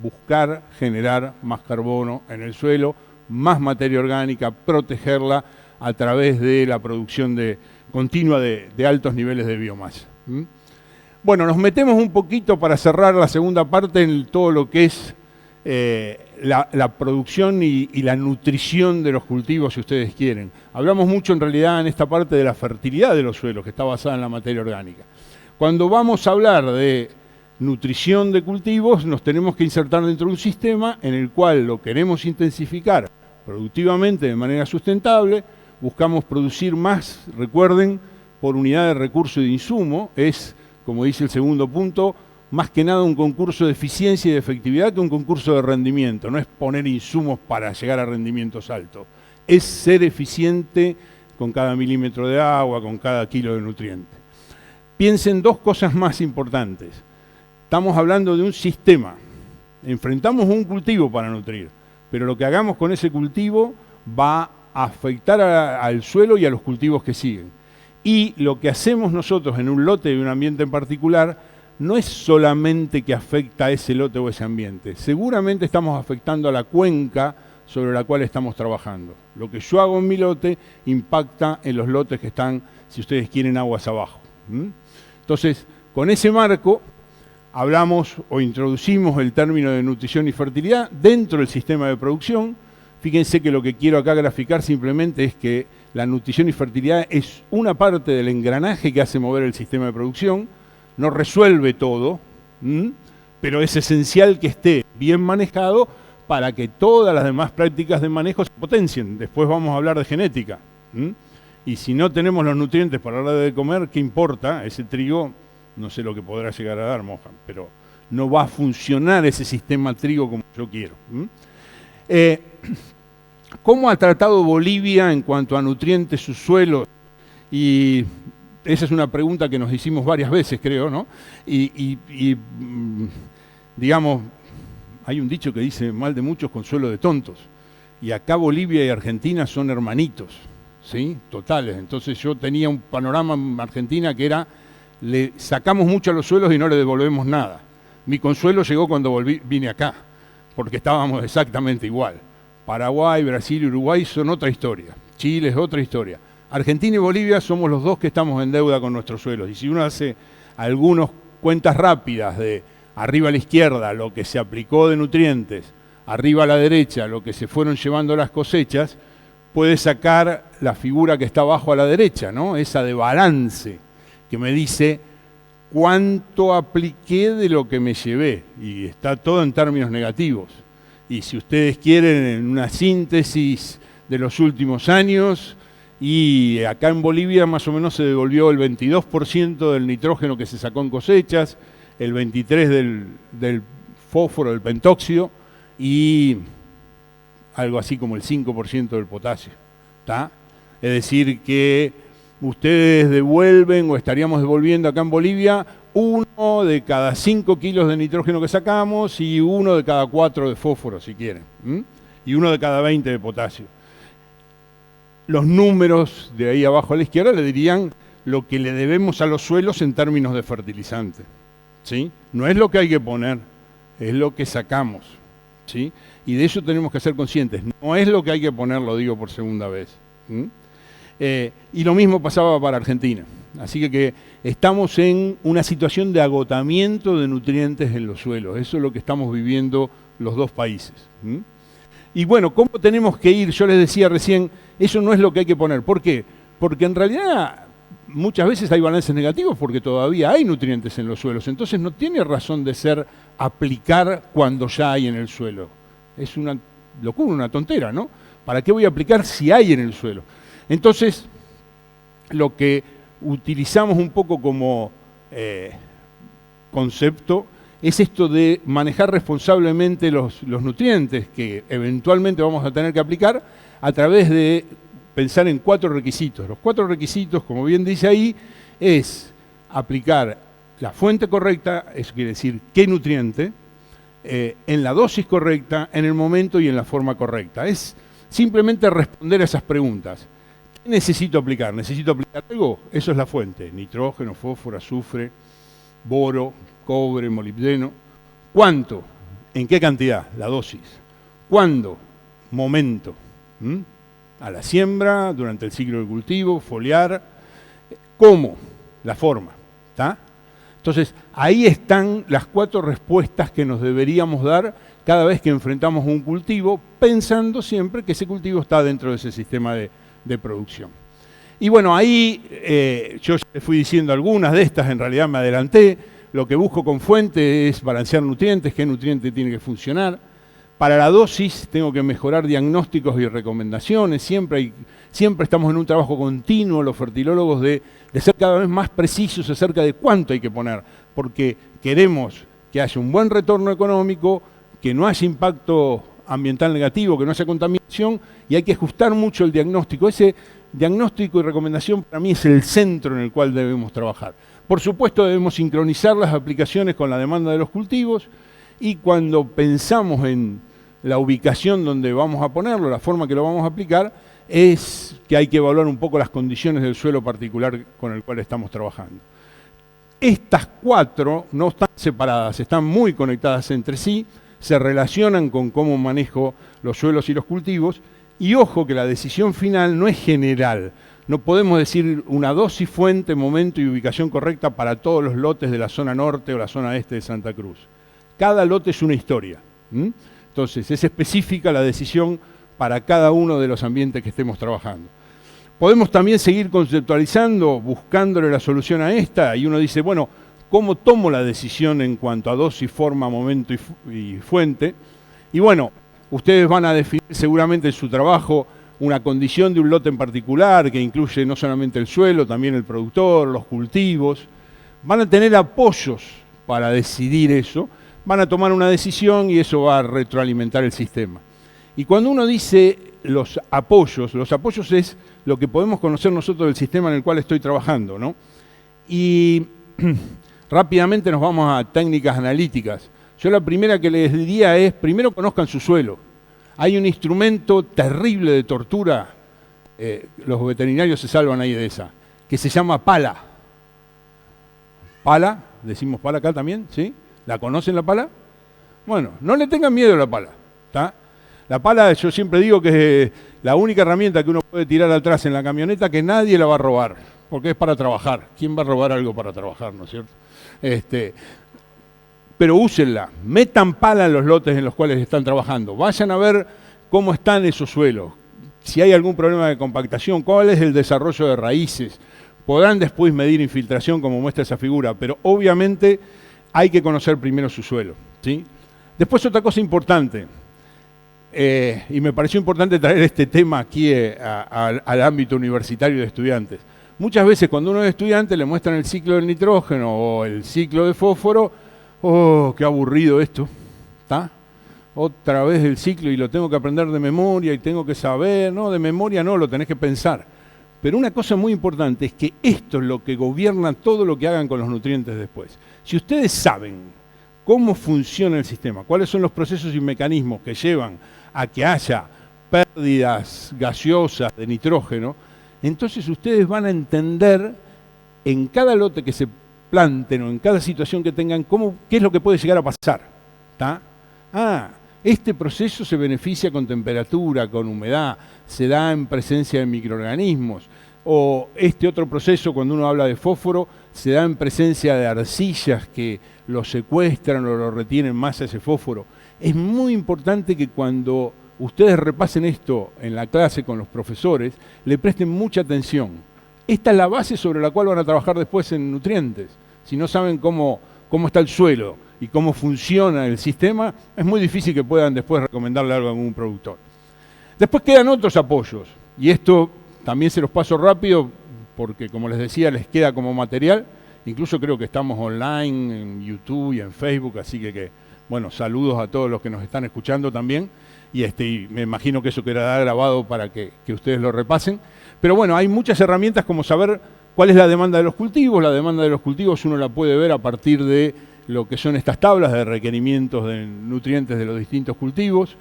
Buscar generar más carbono en el suelo, más materia orgánica, protegerla a través de la producción continua de altos niveles de biomasa. Bueno, nos metemos un poquito para cerrar la segunda parte en todo lo que es la producción y la nutrición de los cultivos, si ustedes quieren. Hablamos mucho en realidad en esta parte de la fertilidad de los suelos, que está basada en la materia orgánica. Cuando vamos a hablar de nutrición de cultivos, nos tenemos que insertar dentro de un sistema en el cual lo queremos intensificar productivamente de manera sustentable, buscamos producir más, recuerden, por unidad de recurso y de insumo, es, como dice el segundo punto, más que nada un concurso de eficiencia y de efectividad que un concurso de rendimiento. No es poner insumos para llegar a rendimientos altos, es ser eficiente con cada milímetro de agua, con cada kilo de nutriente. Piensen dos cosas más importantes. Estamos hablando de un sistema. Enfrentamos un cultivo para nutrir, pero lo que hagamos con ese cultivo va a afectar al suelo y a los cultivos que siguen. Y lo que hacemos nosotros en un lote de un ambiente en particular no es solamente que afecta a ese lote o ese ambiente. Seguramente estamos afectando a la cuenca sobre la cual estamos trabajando. Lo que yo hago en mi lote impacta en los lotes que están, si ustedes quieren, aguas abajo. Entonces, con ese marco, hablamos o introducimos el término de nutrición y fertilidad dentro del sistema de producción. Fíjense que lo que quiero acá graficar simplemente es que la nutrición y fertilidad es una parte del engranaje que hace mover el sistema de producción, no resuelve todo, pero es esencial que esté bien manejado para que todas las demás prácticas de manejo se potencien. Después vamos a hablar de genética. Y si no tenemos los nutrientes para la hora de comer, ¿qué importa? Ese trigo, no sé lo que podrá llegar a dar, Mohan, pero no va a funcionar ese sistema trigo como yo quiero. ¿Cómo ha tratado Bolivia en cuanto a nutrientes sus suelos? Y esa es una pregunta que nos hicimos varias veces, creo, ¿no? Digamos, hay un dicho que dice mal de muchos, consuelo de tontos. Y acá Bolivia y Argentina son hermanitos, ¿sí? Totales. Entonces yo tenía un panorama en Argentina que era, le sacamos mucho a los suelos y no le devolvemos nada. Mi consuelo llegó cuando vine acá, porque estábamos exactamente igual. Paraguay, Brasil y Uruguay son otra historia. Chile es otra historia. Argentina y Bolivia somos los dos que estamos en deuda con nuestros suelos. Y si uno hace algunas cuentas rápidas de arriba a la izquierda lo que se aplicó de nutrientes, arriba a la derecha lo que se fueron llevando las cosechas, puede sacar la figura que está abajo a la derecha, ¿no? Esa de balance, que me dice cuánto apliqué de lo que me llevé. Y está todo en términos negativos. Y si ustedes quieren, en una síntesis de los últimos años, y acá en Bolivia más o menos se devolvió el 22% del nitrógeno que se sacó en cosechas, el 23% del fósforo, del pentóxido, y algo así como el 5% del potasio. ¿Tá? Es decir que ustedes devuelven o estaríamos devolviendo acá en Bolivia 1 de cada 5 kilos de nitrógeno que sacamos y 1 de cada 4 de fósforo, si quieren, y 1 de cada 20 de potasio. Los números de ahí abajo a la izquierda le dirían lo que le debemos a los suelos en términos de fertilizante, ¿sí? No es lo que hay que poner, es lo que sacamos, ¿sí? Y de eso tenemos que ser conscientes. No es lo que hay que poner, lo digo por segunda vez. Y lo mismo pasaba para Argentina. Así que estamos en una situación de agotamiento de nutrientes en los suelos. Eso es lo que estamos viviendo los dos países. Y bueno, ¿cómo tenemos que ir? Yo les decía recién, eso no es lo que hay que poner. ¿Por qué? Porque en realidad muchas veces hay balances negativos porque todavía hay nutrientes en los suelos. Entonces no tiene razón de ser aplicar cuando ya hay en el suelo. Es una locura, una tontera, ¿no? ¿Para qué voy a aplicar si hay en el suelo? Entonces, lo que utilizamos un poco como concepto es esto de manejar responsablemente los nutrientes que eventualmente vamos a tener que aplicar a través de pensar en 4 requisitos. Los 4 requisitos, como bien dice ahí, es aplicar la fuente correcta, eso quiere decir qué nutriente, en la dosis correcta, en el momento y en la forma correcta. Es simplemente responder a esas preguntas. ¿Qué necesito aplicar? ¿Necesito aplicar algo? Eso es la fuente. Nitrógeno, fósforo, azufre, boro, cobre, molibdeno. ¿Cuánto? ¿En qué cantidad? La dosis. ¿Cuándo? Momento. A la siembra, durante el ciclo de cultivo, foliar. ¿Cómo? La forma. ¿Está? Entonces, ahí están las 4 respuestas que nos deberíamos dar cada vez que enfrentamos un cultivo, pensando siempre que ese cultivo está dentro de ese sistema de producción. Y bueno, ahí yo ya les fui diciendo algunas de estas, en realidad me adelanté. Lo que busco con fuente es balancear nutrientes, qué nutriente tiene que funcionar. Para la dosis tengo que mejorar diagnósticos y recomendaciones. Siempre estamos en un trabajo continuo, los fertilólogos, de ser cada vez más precisos acerca de cuánto hay que poner, porque queremos que haya un buen retorno económico, que no haya impacto ambiental negativo, que no haya contaminación, y hay que ajustar mucho el diagnóstico. Ese diagnóstico y recomendación para mí es el centro en el cual debemos trabajar. Por supuesto debemos sincronizar las aplicaciones con la demanda de los cultivos, y cuando pensamos en la ubicación donde vamos a ponerlo, la forma que lo vamos a aplicar, es que hay que evaluar un poco las condiciones del suelo particular con el cual estamos trabajando. Estas 4 no están separadas, están muy conectadas entre sí, se relacionan con cómo manejo los suelos y los cultivos, y ojo que la decisión final no es general. No podemos decir una dosis, fuente, momento y ubicación correcta para todos los lotes de la zona norte o la zona este de Santa Cruz. Cada lote es una historia. Entonces, es específica la decisión para cada uno de los ambientes que estemos trabajando. Podemos también seguir conceptualizando, buscándole la solución a esta, y uno dice, bueno, ¿cómo tomo la decisión en cuanto a dosis, forma, momento y fuente? Y bueno, ustedes van a definir seguramente en su trabajo una condición de un lote en particular, que incluye no solamente el suelo, también el productor, los cultivos. Van a tener apoyos para decidir eso, van a tomar una decisión y eso va a retroalimentar el sistema. Y cuando uno dice los apoyos es lo que podemos conocer nosotros del sistema en el cual estoy trabajando, ¿no? Y rápidamente nos vamos a técnicas analíticas. Yo la primera que les diría es, primero conozcan su suelo. Hay un instrumento terrible de tortura, los veterinarios se salvan ahí de esa, que se llama pala. ¿Pala? ¿Decimos pala acá también? ¿Sí? ¿La conocen la pala? Bueno, no le tengan miedo a la pala, ¿está? La pala, yo siempre digo que es la única herramienta que uno puede tirar atrás en la camioneta que nadie la va a robar, porque es para trabajar. ¿Quién va a robar algo para trabajar, no es cierto? Pero úsenla, metan pala en los lotes en los cuales están trabajando. Vayan a ver cómo están esos suelos, si hay algún problema de compactación, cuál es el desarrollo de raíces. Podrán después medir infiltración como muestra esa figura, pero obviamente hay que conocer primero su suelo, ¿sí? Después otra cosa importante, y me pareció importante traer este tema aquí al ámbito universitario de estudiantes. Muchas veces cuando uno es estudiante le muestran el ciclo del nitrógeno o el ciclo de fósforo. ¡Oh, qué aburrido esto! ¿Está? Otra vez el ciclo y lo tengo que aprender de memoria y tengo que saber. No, de memoria no, lo tenés que pensar. Pero una cosa muy importante es que esto es lo que gobierna todo lo que hagan con los nutrientes después. Si ustedes saben cómo funciona el sistema, cuáles son los procesos y mecanismos que llevan a que haya pérdidas gaseosas de nitrógeno, entonces ustedes van a entender en cada lote que se planten o en cada situación que tengan qué es lo que puede llegar a pasar. ¿Tá? Este proceso se beneficia con temperatura, con humedad, se da en presencia de microorganismos. O este otro proceso, cuando uno habla de fósforo, se da en presencia de arcillas que lo secuestran o lo retienen más a ese fósforo. Es muy importante que cuando ustedes repasen esto en la clase con los profesores, le presten mucha atención. Esta es la base sobre la cual van a trabajar después en nutrientes. Si no saben cómo está el suelo y cómo funciona el sistema, es muy difícil que puedan después recomendarle algo a algún productor. Después quedan otros apoyos, y esto también se los paso rápido porque, como les decía, les queda como material. Incluso creo que estamos online en YouTube y en Facebook, así que bueno, saludos a todos los que nos están escuchando también, y me imagino que eso quedará grabado para que ustedes lo repasen. Pero bueno, hay muchas herramientas como saber cuál es la demanda de los cultivos. La demanda de los cultivos uno la puede ver a partir de lo que son estas tablas de requerimientos de nutrientes de los distintos cultivos.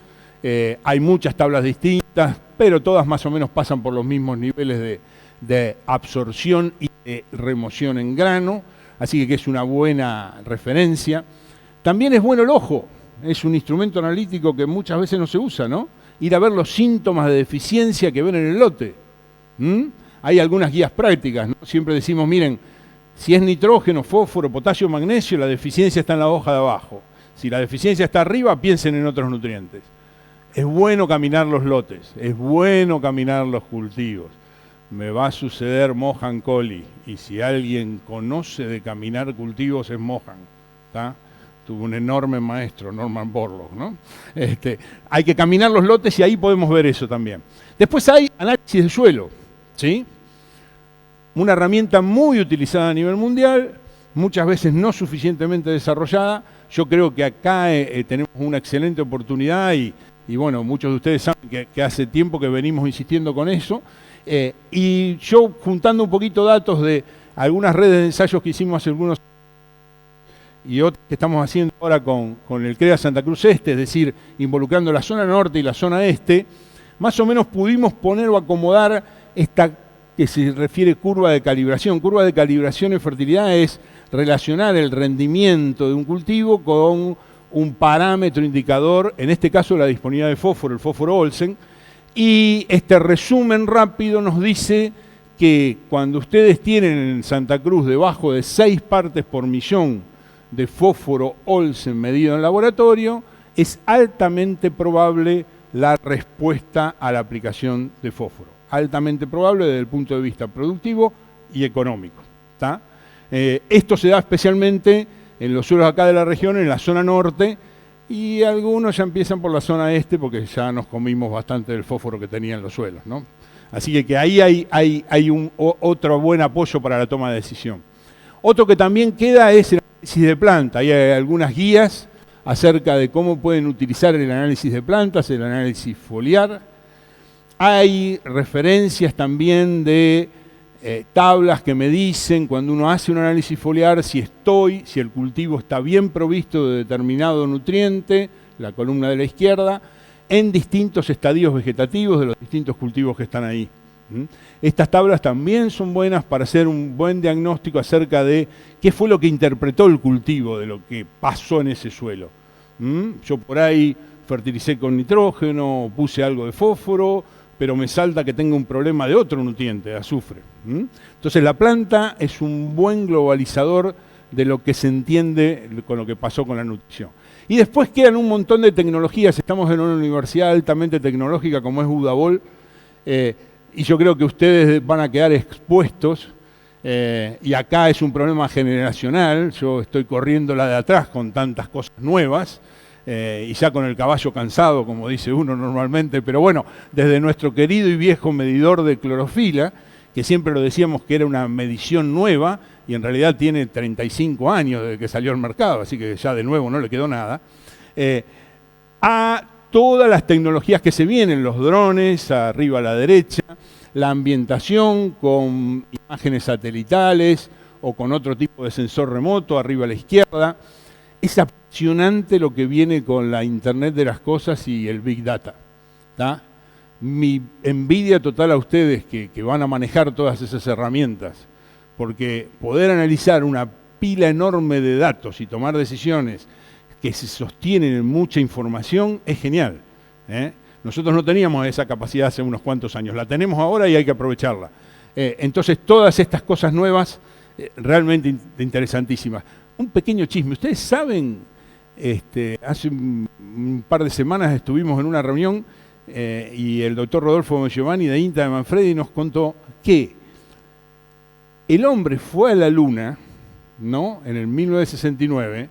Hay muchas tablas distintas, pero todas más o menos pasan por los mismos niveles de absorción y de remoción en grano, así que es una buena referencia. También es bueno el ojo, es un instrumento analítico que muchas veces no se usa, ¿no? Ir a ver los síntomas de deficiencia que ven en el lote. Hay algunas guías prácticas, ¿no? Siempre decimos, miren, si es nitrógeno, fósforo, potasio, magnesio, la deficiencia está en la hoja de abajo. Si la deficiencia está arriba, piensen en otros nutrientes. Es bueno caminar los lotes, es bueno caminar los cultivos. Me va a suceder Mohan Kohli, y si alguien conoce de caminar cultivos es Mohan, ¿tá? Tuvo un enorme maestro, Norman Borlaug, ¿no? Hay que caminar los lotes y ahí podemos ver eso también. Después hay análisis de suelo, ¿sí? Una herramienta muy utilizada a nivel mundial, muchas veces no suficientemente desarrollada. Yo creo que acá tenemos una excelente oportunidad y bueno, muchos de ustedes saben que hace tiempo que venimos insistiendo con eso. Y yo, juntando un poquito datos de algunas redes de ensayos que hicimos hace algunos años y otras que estamos haciendo ahora con el CREA Santa Cruz Este, es decir, involucrando la zona norte y la zona este, más o menos pudimos poner o acomodar esta que se refiere curva de calibración. Curva de calibración en fertilidad es relacionar el rendimiento de un cultivo con un parámetro indicador, en este caso la disponibilidad de fósforo, el fósforo Olsen, y este resumen rápido nos dice que cuando ustedes tienen en Santa Cruz debajo de 6 partes por millón de fósforo Olsen medido en laboratorio, es altamente probable la respuesta a la aplicación de fósforo. Altamente probable desde el punto de vista productivo y económico. ¿Tá? Esto se da especialmente en los suelos acá de la región, en la zona norte, y algunos ya empiezan por la zona este porque ya nos comimos bastante del fósforo que tenían los suelos, ¿no? Así que ahí hay otro buen apoyo para la toma de decisión. Otro que también queda es el análisis de planta. Hay algunas guías acerca de cómo pueden utilizar el análisis de plantas, el análisis foliar. Hay referencias también de tablas que me dicen cuando uno hace un análisis foliar si el cultivo está bien provisto de determinado nutriente, la columna de la izquierda, en distintos estadios vegetativos de los distintos cultivos que están ahí. Estas tablas también son buenas para hacer un buen diagnóstico acerca de qué fue lo que interpretó el cultivo de lo que pasó en ese suelo. Yo por ahí fertilicé con nitrógeno, puse algo de fósforo, pero me salta que tenga un problema de otro nutriente, de azufre. Entonces la planta es un buen globalizador de lo que se entiende con lo que pasó con la nutrición. Y después quedan un montón de tecnologías. Estamos en una universidad altamente tecnológica como es Udabol, y yo creo que ustedes van a quedar expuestos, y acá es un problema generacional. Yo estoy corriendo la de atrás con tantas cosas nuevas, y ya con el caballo cansado, como dice uno normalmente, pero bueno, desde nuestro querido y viejo medidor de clorofila, que siempre lo decíamos que era una medición nueva, y en realidad tiene 35 años desde que salió al mercado, así que ya de nuevo no le quedó nada, a todas las tecnologías que se vienen, los drones, arriba a la derecha, la ambientación con imágenes satelitales o con otro tipo de sensor remoto, arriba a la izquierda. Es apasionante lo que viene con la Internet de las cosas y el Big Data. ¿Tá? Mi envidia total a ustedes que van a manejar todas esas herramientas, porque poder analizar una pila enorme de datos y tomar decisiones que se sostienen en mucha información es genial. Nosotros no teníamos esa capacidad hace unos cuantos años, la tenemos ahora y hay que aprovecharla. Entonces todas estas cosas nuevas, realmente interesantísimas. Un pequeño chisme, ustedes saben, hace un par de semanas estuvimos en una reunión y el doctor Rodolfo Giovanni de INTA de Manfredi nos contó que el hombre fue a la Luna, ¿no?, en el 1969,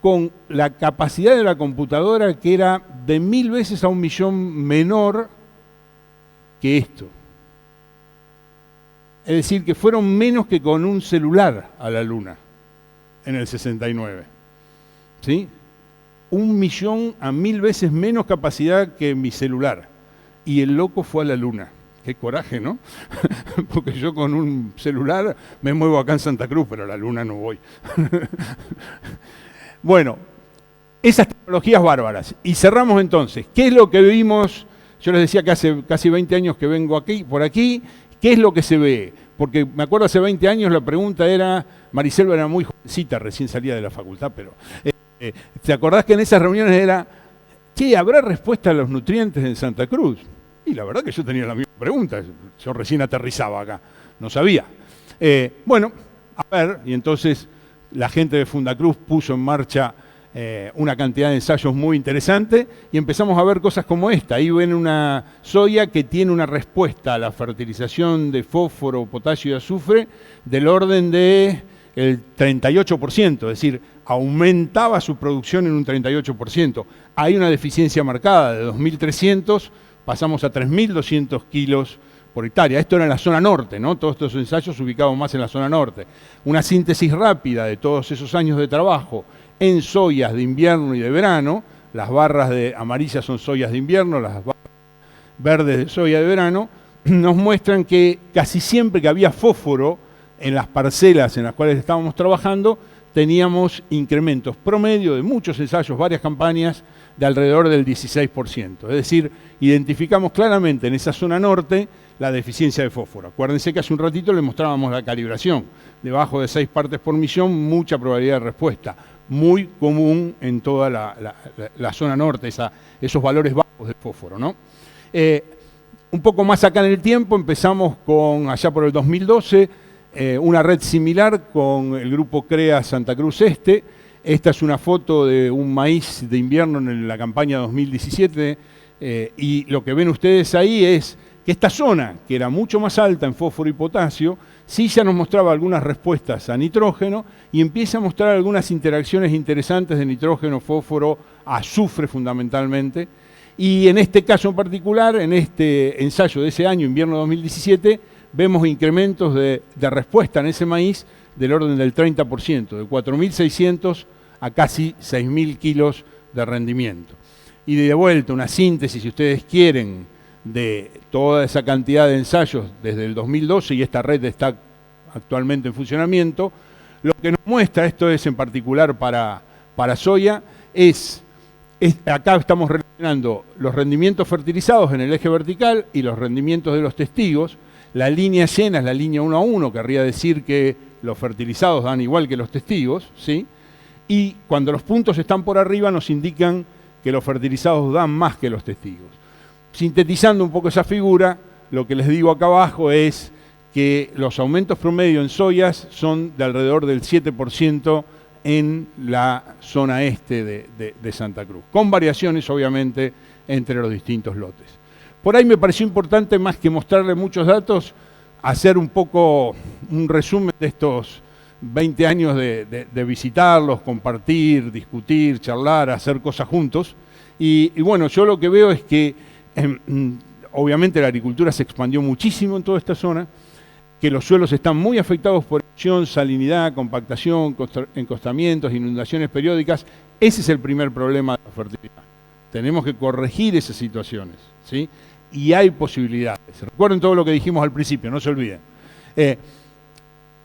con la capacidad de la computadora que era de 1000 veces a 1 millón menor que esto. Es decir, que fueron menos que con un celular a la Luna en el 69. ¿Sí? 1 millón a 1000 veces menos capacidad que mi celular. Y el loco fue a la Luna. Qué coraje, ¿no? Porque yo con un celular me muevo acá en Santa Cruz, pero a la Luna no voy. Bueno, esas tecnologías bárbaras. Y cerramos entonces. ¿Qué es lo que vimos? Yo les decía que hace casi 20 años que vengo aquí, por aquí. ¿Qué es lo que se ve? Porque me acuerdo hace 20 años la pregunta era, Mariselva era muy jovencita, recién salía de la facultad, pero ¿te acordás que en esas reuniones era, che, ¿habrá respuesta a los nutrientes en Santa Cruz? Y la verdad que yo tenía la misma pregunta, yo recién aterrizaba acá, no sabía. Bueno, a ver, y entonces la gente de Fundacruz puso en marcha una cantidad de ensayos muy interesante y empezamos a ver cosas como esta. Ahí ven una soya que tiene una respuesta a la fertilización de fósforo, potasio y azufre del orden del 38%, es decir, aumentaba su producción en un 38%. Hay una deficiencia marcada de 2.300, pasamos a 3.200 kilos por hectárea. Esto era en la zona norte, ¿no? Todos estos ensayos ubicados más en la zona norte. Una síntesis rápida de todos esos años de trabajo en soyas de invierno y de verano. Las barras amarillas son soyas de invierno, las barras verdes de soya de verano, nos muestran que casi siempre que había fósforo en las parcelas en las cuales estábamos trabajando, teníamos incrementos promedio de muchos ensayos, varias campañas, de alrededor del 16%. Es decir, identificamos claramente en esa zona norte la deficiencia de fósforo. Acuérdense que hace un ratito les mostrábamos la calibración. Debajo de 6 partes por millón, mucha probabilidad de respuesta. Muy común en toda la zona norte, esos valores bajos de fósforo, ¿no? Un poco más acá en el tiempo, empezamos con, allá por el 2012, una red similar con el grupo CREA Santa Cruz Este. Esta es una foto de un maíz de invierno en la campaña 2017 y lo que ven ustedes ahí es que esta zona, que era mucho más alta en fósforo y potasio, sí ya nos mostraba algunas respuestas a nitrógeno y empieza a mostrar algunas interacciones interesantes de nitrógeno, fósforo, azufre fundamentalmente. Y en este caso en particular, en este ensayo de ese año, invierno 2017, vemos incrementos de respuesta en ese maíz del orden del 30%, de 4.600 a casi 6.000 kilos de rendimiento. Y de vuelta, una síntesis, si ustedes quieren, de toda esa cantidad de ensayos desde el 2012, y esta red está actualmente en funcionamiento. Lo que nos muestra, esto es en particular para soya, acá estamos relacionando los rendimientos fertilizados en el eje vertical y los rendimientos de los testigos. La línea llena es la línea 1 a 1, querría decir que los fertilizados dan igual que los testigos, ¿sí? Y cuando los puntos están por arriba nos indican que los fertilizados dan más que los testigos. Sintetizando un poco esa figura, lo que les digo acá abajo es que los aumentos promedio en soyas son de alrededor del 7% en la zona este de Santa Cruz, con variaciones obviamente entre los distintos lotes. Por ahí me pareció importante, más que mostrarle muchos datos, hacer un poco un resumen de estos 20 años de visitarlos, compartir, discutir, charlar, hacer cosas juntos. Y bueno, yo lo que veo es que obviamente la agricultura se expandió muchísimo en toda esta zona, que los suelos están muy afectados por erosión, salinidad, compactación, encostamientos, inundaciones periódicas. Ese es el primer problema de la fertilidad. Tenemos que corregir esas situaciones, ¿sí? y hay posibilidades. Recuerden todo lo que dijimos al principio, no se olviden.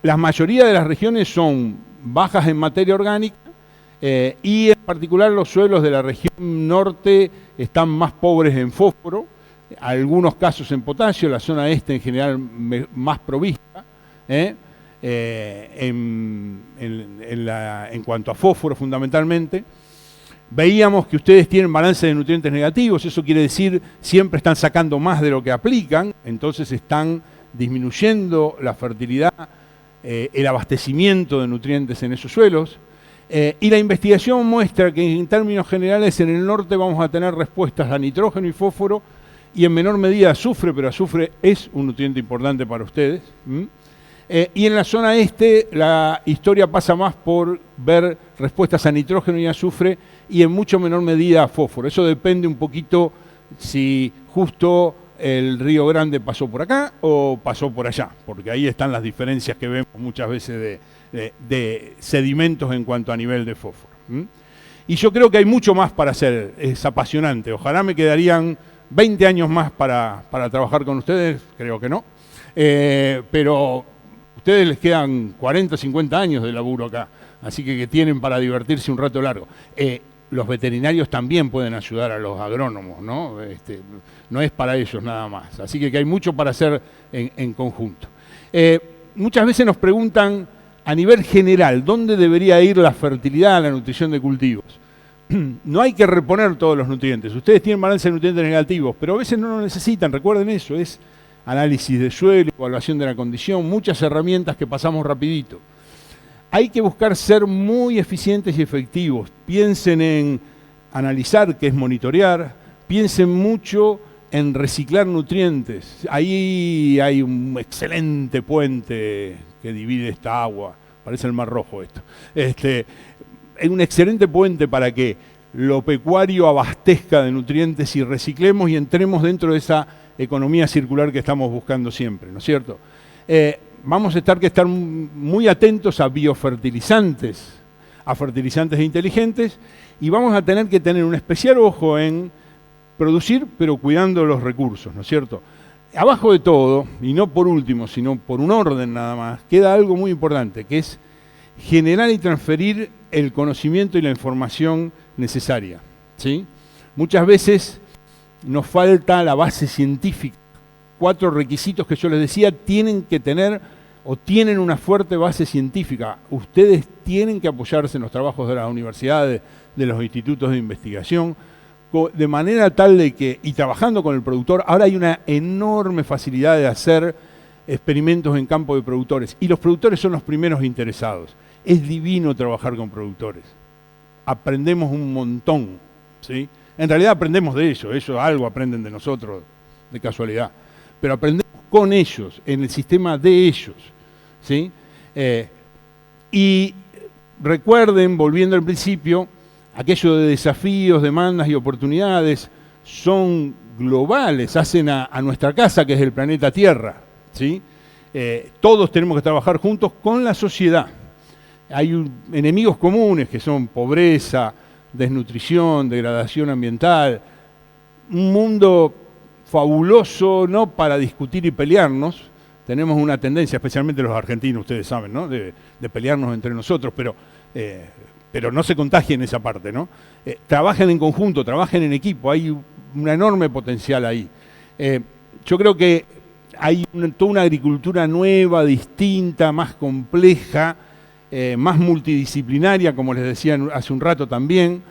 La mayoría de las regiones son bajas en materia orgánica y en particular los suelos de la región norte están más pobres en fósforo, algunos casos en potasio, la zona este en general más provista, en cuanto a fósforo fundamentalmente. Veíamos que ustedes tienen balance de nutrientes negativos, eso quiere decir siempre están sacando más de lo que aplican, entonces están disminuyendo la fertilidad, el abastecimiento de nutrientes en esos suelos. Y la investigación muestra que en términos generales en el norte vamos a tener respuestas a nitrógeno y fósforo y en menor medida azufre, pero azufre es un nutriente importante para ustedes. Y en la zona este la historia pasa más por ver respuestas a nitrógeno y azufre y en mucho menor medida a fósforo. Eso depende un poquito si justo el Río Grande pasó por acá o pasó por allá, porque ahí están las diferencias que vemos muchas veces de sedimentos en cuanto a nivel de fósforo. Y yo creo que hay mucho más para hacer, es apasionante. Ojalá me quedarían 20 años más para trabajar con ustedes, creo que no, pero ustedes les quedan 40, 50 años de laburo acá, así que tienen para divertirse un rato largo. Los veterinarios también pueden ayudar a los agrónomos, ¿no? No es para ellos nada más, así que hay mucho para hacer en conjunto. Muchas veces nos preguntan a nivel general, ¿dónde debería ir la fertilidad, la nutrición de cultivos? No hay que reponer todos los nutrientes, ustedes tienen balance de nutrientes negativos, pero a veces no lo necesitan, recuerden eso, es análisis de suelo, evaluación de la condición, muchas herramientas que pasamos rapidito. Hay que buscar ser muy eficientes y efectivos. Piensen en analizar, que es monitorear. Piensen mucho en reciclar nutrientes. Ahí hay un excelente puente que divide esta agua. Parece el Mar Rojo esto. Es un excelente puente para que lo pecuario abastezca de nutrientes y reciclemos y entremos dentro de esa economía circular que estamos buscando siempre, ¿no es cierto? Vamos a estar muy atentos a biofertilizantes, a fertilizantes inteligentes, y vamos a tener que tener un especial ojo en producir, pero cuidando los recursos, ¿no es cierto? Abajo de todo, y no por último, sino por un orden nada más, queda algo muy importante, que es generar y transferir el conocimiento y la información necesaria, ¿sí? Muchas veces nos falta la base científica. 4 requisitos que yo les decía tienen que tener o tienen una fuerte base científica. Ustedes tienen que apoyarse en los trabajos de las universidades, de los institutos de investigación, de manera tal de que, y trabajando con el productor, ahora hay una enorme facilidad de hacer experimentos en campo de productores, y los productores son los primeros interesados. Es divino trabajar con productores. Aprendemos un montón, ¿sí? En realidad aprendemos de ellos algo aprenden de nosotros, de casualidad. Pero aprendemos con ellos, en el sistema de ellos, ¿sí? Y recuerden, volviendo al principio, aquello de desafíos, demandas y oportunidades son globales, hacen a nuestra casa, que es el planeta Tierra, ¿sí? Todos tenemos que trabajar juntos con la sociedad. Hay enemigos comunes que son pobreza, desnutrición, degradación ambiental, un mundo fabuloso, no para discutir y pelearnos. Tenemos una tendencia, especialmente los argentinos, ustedes saben, ¿no? de pelearnos entre nosotros, pero no se contagien esa parte, ¿no? Trabajen en conjunto, trabajen en equipo, hay un enorme potencial ahí. Yo creo que hay toda una agricultura nueva, distinta, más compleja, más multidisciplinaria, como les decía hace un rato también.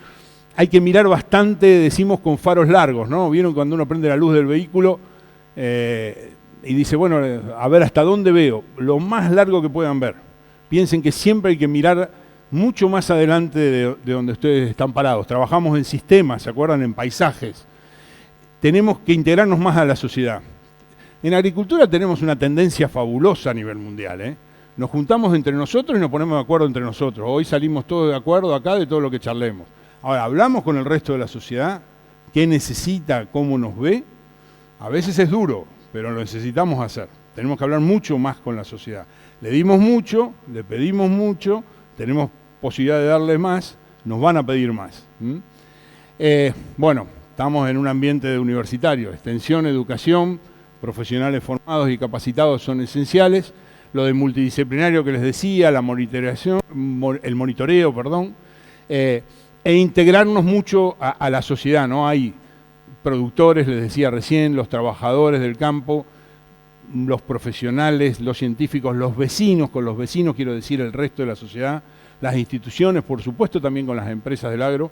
Hay que mirar bastante, decimos, con faros largos, ¿no? ¿Vieron cuando uno prende la luz del vehículo y dice, bueno, a ver hasta dónde veo? Lo más largo que puedan ver. Piensen que siempre hay que mirar mucho más adelante de donde ustedes están parados. Trabajamos en sistemas, ¿se acuerdan? En paisajes. Tenemos que integrarnos más a la sociedad. En agricultura tenemos una tendencia fabulosa a nivel mundial, ¿eh? Nos juntamos entre nosotros y nos ponemos de acuerdo entre nosotros. Hoy salimos todos de acuerdo acá de todo lo que charlemos. Ahora, hablamos con el resto de la sociedad, qué necesita, cómo nos ve. A veces es duro, pero lo necesitamos hacer. Tenemos que hablar mucho más con la sociedad. Le dimos mucho, le pedimos mucho, tenemos posibilidad de darle más, nos van a pedir más. Bueno, estamos en un ambiente universitario. Extensión, educación, profesionales formados y capacitados son esenciales. Lo de multidisciplinario que les decía, la monitoreación, el monitoreo, perdón, e integrarnos mucho a la sociedad, ¿no? Hay productores, les decía recién, los trabajadores del campo, los profesionales, los científicos, los vecinos, con los vecinos quiero decir el resto de la sociedad, las instituciones, por supuesto también con las empresas del agro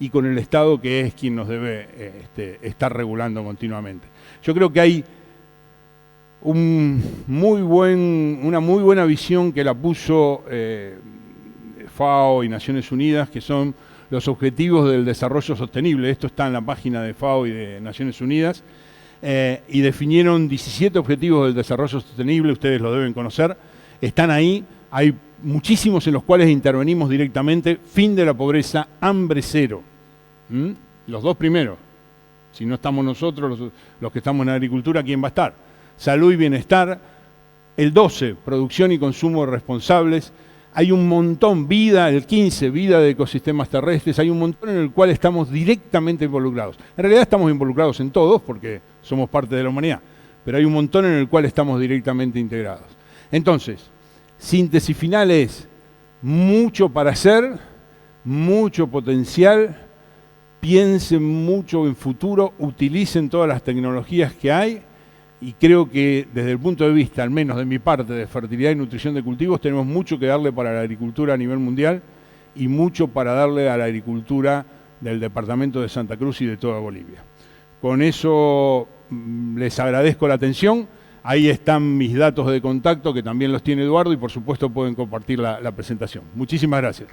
y con el Estado, que es quien nos debe estar regulando continuamente. Yo creo que hay una muy buena visión que la puso FAO y Naciones Unidas, que son los Objetivos del Desarrollo Sostenible. Esto está en la página de FAO y de Naciones Unidas, y definieron 17 Objetivos del Desarrollo Sostenible, ustedes lo deben conocer, están ahí, hay muchísimos en los cuales intervenimos directamente: fin de la pobreza, hambre cero. Los dos primeros. Si no estamos nosotros, los que estamos en la agricultura, ¿quién va a estar? Salud y bienestar. El 12, producción y consumo responsables. Hay un montón, vida, el 15, vida de ecosistemas terrestres. Hay un montón en el cual estamos directamente involucrados. En realidad estamos involucrados en todos porque somos parte de la humanidad, pero hay un montón en el cual estamos directamente integrados. Entonces, síntesis final es: mucho para hacer, mucho potencial, piensen mucho en futuro, utilicen todas las tecnologías que hay, y creo que desde el punto de vista, al menos de mi parte, de fertilidad y nutrición de cultivos, tenemos mucho que darle para la agricultura a nivel mundial y mucho para darle a la agricultura del departamento de Santa Cruz y de toda Bolivia. Con eso les agradezco la atención. Ahí están mis datos de contacto, que también los tiene Eduardo, y por supuesto pueden compartir la presentación. Muchísimas gracias.